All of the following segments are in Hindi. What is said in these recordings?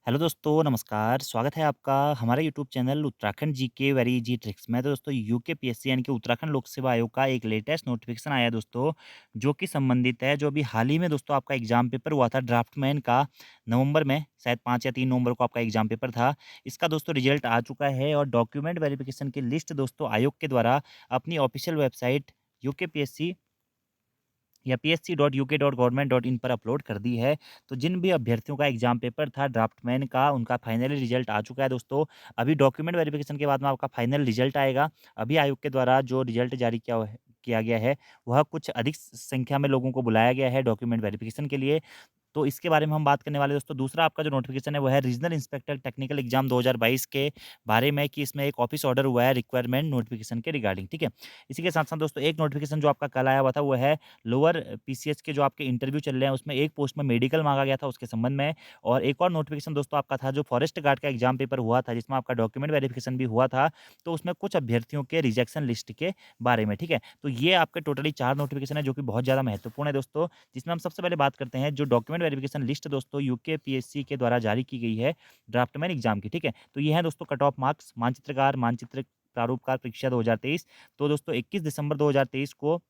हेलो दोस्तों, नमस्कार। स्वागत है आपका हमारे YouTube channel Uttarakhand GK very easy tricks में। तो दोस्तों यूकेपीएससी यानी कि उत्तराखंड लोक सेवा आयोग का एक लेटेस्ट नोटिफिकेशन आया है दोस्तों, जो कि संबंधित है, जो अभी हाल ही में दोस्तों आपका एग्जाम पेपर हुआ था ड्राफ्टमैन का नवंबर में, शायद 5 या 3 नवंबर को आपका एग्जाम पेपर था। इसका दोस्तों रिजल्ट आ चुका है और डॉक्यूमेंट वेरिफिकेशन की लिस्ट दोस्तों आयोग के द्वारा अपनी ऑफिशियल वेबसाइट यूकेपीएससी या psc.uk.government.in पर अपलोड कर दी है। तो जिन भी अभ्यर्थियों का एग्जाम पेपर था ड्राफ्टमैन का, उनका फाइनली रिजल्ट आ चुका है दोस्तों। अभी डॉक्यूमेंट वेरिफिकेशन के बाद में आपका फाइनल रिजल्ट आएगा। अभी आयोग के द्वारा जो रिजल्ट जारी किया गया है, वह कुछ अधिक संख्या में लोगों को बुलाया गया है डॉक्यूमेंट वेरिफिकेशन के लिए। तो इसके बारे में हम बात करने वाले हैं दोस्तों। दूसरा आपका जो नोटिफ़िकेशन है वो है रीजनल इंस्पेक्टर टेक्निकल एग्जाम 2022 के बारे में, कि इसमें एक ऑफिस ऑर्डर हुआ है रिक्वायरमेंट नोटिफ़िकेशन के रिगार्डिंग, ठीक है। इसी के साथ-साथ दोस्तों एक नोटिफ़िकेशन जो आपका कल आया हुआ था वो है लोअर पीसीएच के जो आपके इंटरव्यू चल रहे हैं, उसमें एक पोस्ट में मेडिकल माँगा गया था उसके संबंध में। और एक और नोटिफ़िकेशन दोस्तों आपका था जो फॉरेस्ट गार्ड का एग्जाम पेपर हुआ था, जिसमें आपका डॉक्यूमेंट वेरिफिकेशन भी हुआ था। तो उसमें कुछ अभ्यर्थियों के रिजेक्शन लिस्ट के बारे में, ठीक है। तो ये आपके टोटली 4 नोटिफ़िकेशन है जो कि बहुत ज़्यादा महत्वपूर्ण है दोस्तों। जिसमें हम सबसे पहले बात करते हैं जो डॉक्यूमेंट वेरिफिकेशन लिस्ट दोस्तों यूकेपीएससी के द्वारा जारी की गई है ड्राफ्टमैन एग्जाम की, ठीक है। तो ये है दोस्तों कट ऑफ मार्क्स मानचित्रकार मानचित्र प्रारूपकार परीक्षा 2023। तो दोस्तों 21 दिसंबर 2023 को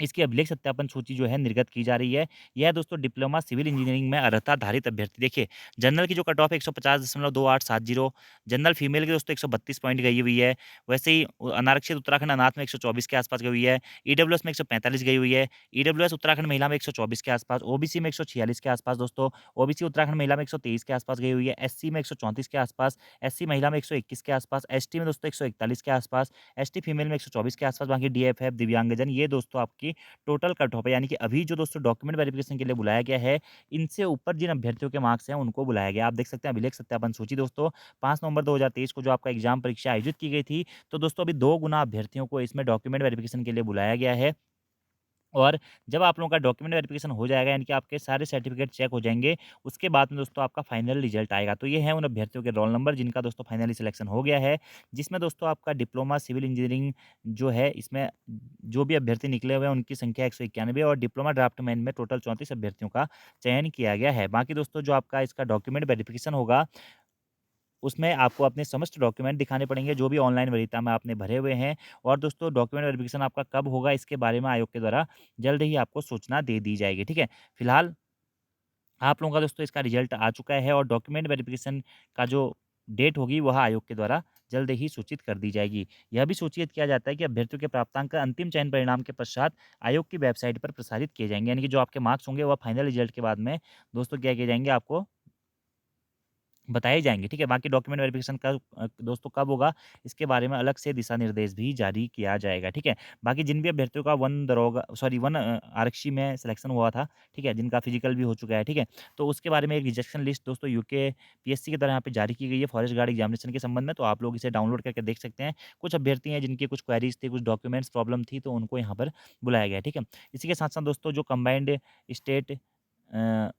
इसकी अभिलेख सत्यापन सूची जो है निर्गत की जा रही है। यह दोस्तों डिप्लोमा सिविल इंजीनियरिंग में अर्हताधारित अभ्यर्थी, देखिए जनरल की जो कट ऑफ है 150.2870, जनरल फीमेल की दोस्तों 132 पॉइंट गई हुई है। वैसे ही अनारक्षित उत्तराखंड अनाथ में 124 के आसपास गई हुई है। ईडब्ल्यूएस में 145 गई हुई है। ईडब्ल्यूएस उत्तराखंड महिला में 124 के आसपास, ओबीसी में 146 के आसपास दोस्तों, ओबीसी उत्तराखंड महिला में 123 के आसपास गई हुई है। एससी में 134 के आसपास, एससी महिला में 121 के आसपास, एसटी में दोस्तों 141 के आसपास, एसटी फीमेल में 124 के आसपास, बाकी डीएफएफ दिव्यांगजन ये दोस्तों आपकी टोटल कट ऑफ है। यानी कि अभी जो दोस्तों डॉक्यूमेंट वेरिफिकेशन के लिए बुलाया गया है, इनसे ऊपर जिन अभ्यर्थियों के मार्क्स हैं उनको बुलाया गया है। आप देख सकते हैं अभिलेख सत्यापन सूची दोस्तों 5 नवंबर 2023 को जो आपका एग्जाम परीक्षा आयोजित की गई थी, तो दोस्तों अभी 2 गुना अभ्यर्थियों को इसमें डॉक्यूमेंट वेरिफिकेशन के लिए बुलाया गया है। और जब आप लोगों का डॉक्यूमेंट वेरिफिकेशन हो जाएगा, यानी कि आपके सारे सर्टिफिकेट चेक हो जाएँगे, उसके बाद में दोस्तों आपका फाइनल रिजल्ट आएगा। तो ये है उन अभ्यर्थियों के रोल नंबर जिनका दोस्तों फाइनली सिलेक्शन हो गया है, जिसमें दोस्तों आपका डिप्लोमा सिविल इंजीनियरिंग जो है, इसमें जो भी अभ्यर्थी निकले हुए हैं उनकी संख्या 191 और डिप्लोमा ड्राफ्टमैन में टोटल 34 अभ्यर्थियों का चयन किया गया है। बाकी दोस्तों जो आपका इसका डॉक्यूमेंट वेरिफिकेशन होगा, उसमें आपको अपने समस्त डॉक्यूमेंट दिखाने पड़ेंगे, जो भी ऑनलाइन वरीयता में आपने भरे हुए हैं। और दोस्तों डॉक्यूमेंट वेरिफिकेशन आपका कब होगा, इसके बारे में आयोग के द्वारा जल्द ही आपको सूचना दे दी जाएगी, ठीक है। फिलहाल आप लोगों का दोस्तों इसका रिजल्ट आ चुका है और डॉक्यूमेंट वेरिफिकेशन का जो डेट होगी वह आयोग के द्वारा जल्द ही सूचित कर दी जाएगी। यह भी सूचित किया जाता है कि अभ्यर्थियों के प्राप्तांक का अंतिम चयन परिणाम के पश्चात आयोग की वेबसाइट पर प्रसारित किए जाएँगे। यानी कि जो आपके मार्क्स होंगे वह फाइनल रिजल्ट के बाद में दोस्तों क्या किए जाएँगे, आपको बताए जाएँगे, ठीक है? बाकी डॉक्यूमेंट वेरिफिकेशन दोस्तों कब होगा, इसके बारे में अलग से दिशा निर्देश भी जारी किया जाएगा, ठीक है? बाकी जिन भी अभ्यर्थियों का वन आरक्षी में सिलेक्शन हुआ था, ठीक है? जिनका फिजिकल भी हो चुका है, ठीक है? तो उसके बारे में एक रिजेक्शन लिस्ट दोस्तों यूके पीएससी के द्वारा यहाँ पे जारी की गई है फॉरेस्ट गार्ड एग्जामिनेशन के संबंध में, तो आप लोग इसे डाउनलोड करके देख सकते हैं। कुछ अभ्यर्थी हैं जिनकी कुछ क्वेरीज़ थी, कुछ डॉक्यूमेंट्स प्रॉब्लम थी, तो उनको यहाँ पर बुलाया गया है, ठीक है? इसी के साथ-साथ दोस्तों जो combined state uh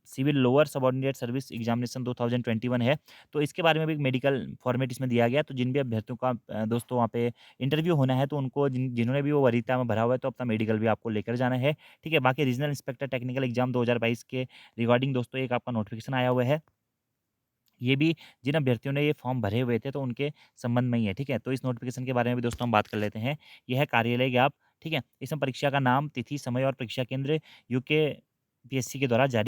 civil lower subordinate service examination 2021 है, तो इसके बारे में भी एक मेडिकल फॉर्मेट इसमें दिया गया है। तो जिन भी अभ्यर्थियों का दोस्तों वहाँ पे इंटरव्यू होना है, तो उनको जिन्होंने भी वो वरीयता में भरा हुआ है, तो अपना मेडिकल भी आपको लेकर जाना है, ठीक है? बाकी रीजनल इंस्पेक्टर टेक्निकल एग्जाम 2022 के रिगार्डिंग दोस्तों एक आपका नोटिफिकेशन आया हुआ है। ये भी जिन अभ्यर्थियों ने ये फॉर्म भरे हुए थे, तो उनके संबंध में ही है, ठीक है? तो इस नोटिफिकेशन के बारे में भी दोस्तों हम बात कर लेते हैं। ये है कार्यालय ज्ञाप, ठीक है? इसमें परीक्षा का नाम, तिथि, समय और परीक्षा केंद्र यूके पीएससी के द्वारा जारी